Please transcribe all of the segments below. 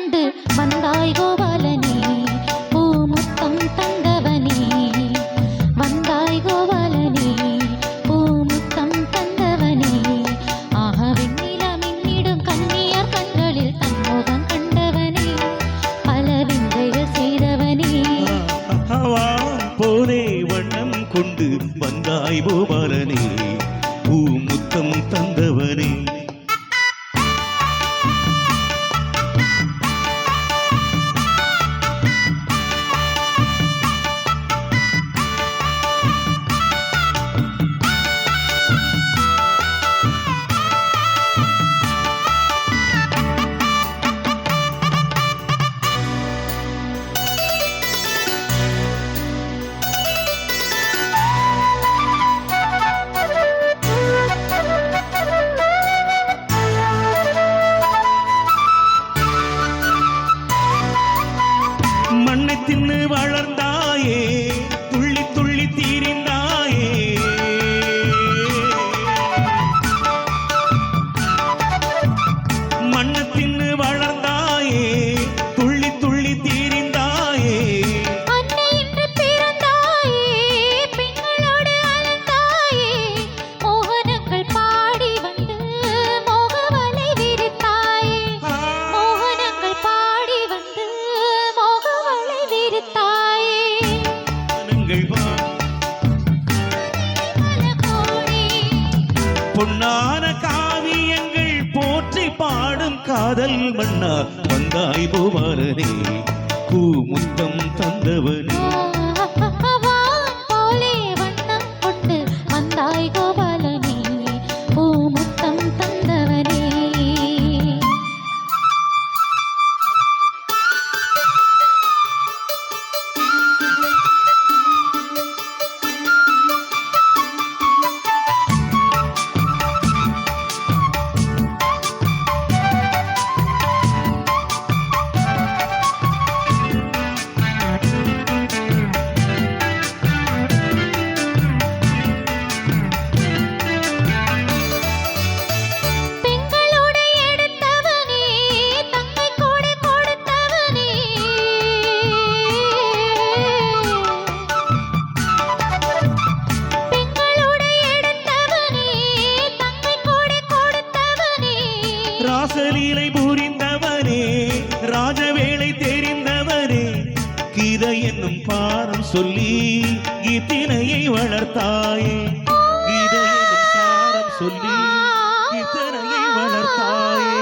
கொண்டு வந்தாய் கோபாலனே பூமுத்தம் தந்தவனே வந்தாய் கோபாலனே பூமுத்தம் தந்தவனே ஆக வெண்ணில மின்னிடும் கண்ணியர் கண்களில் தன்முகம் கண்டவனே பல விந்தைகள் செய்தவனே போலே வண்ணம் கொண்டு வந்தாய் கோபாலனே பூமுத்தம் தந்தவனே மண்ணை தின்னு வளர்ந்தாயே துள்ளி துள்ளி தீரிந்தாயே மண்ணை தின்னு வளர்ந்தாயே துள்ளி துள்ளி தீரிந்தாயே அன்னை என்று பிறந்தாயே பெண்களோடு அலந்தாயே மோகனங்கள் பாடி வந்து மோகவலை விரித்தாயே மோகனங்கள் பாடி வந்து மோகவலை விரித்தாயே பொன்னான காவியங்கள் போற்றி பாடும் காதல் மன்னா வந்தாய் கோபாலனே பூமுத்தம் தந்தவனே போலே வண்ணம் கொண்டு வந்தாய் கோபாலனே பூமுத்தம் தந்தவனே ராசலீலை புரிந்தவனே ராஜவேளை தெரிந்தவனே கீதை என்னும் பாரம் சொல்லி கீர்த்தனையை வளர்த்தாயே கீதை என்னும் பாரம் சொல்லி கீர்த்தனையை வளர்த்தாயே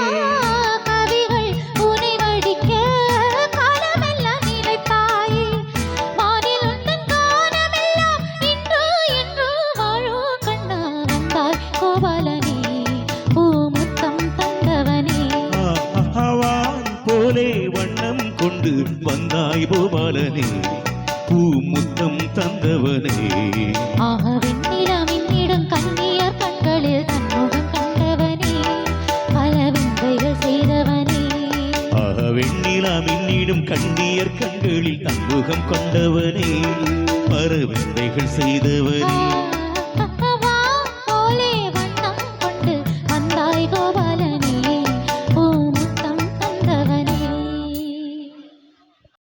கவிகள் உனை வடிக்க காலமெல்லாம் நினைத்தாயே வானில் உந்தன் காலமெல்லாம் இன்று என்று வாழும் கண்ணா வந்தாய் கோபாலனே பூமுத்தம் தந்தவனே போலே வண்ணம் கொண்டு வந்தாய் கோபாலனே பூமுத்தம் தந்தவனே ஆக வெண்ணில மின்னிடும் கண்ணியர் கண்களில் தன்முகம் கண்டவனே பல விந்தைகள் செய்தவனே ஆக வெண்ணிலா மின்னிடும் கண்ணியர் கண்களில் தன்முகம் கொண்டவனே பல விந்தைகள் செய்தவனே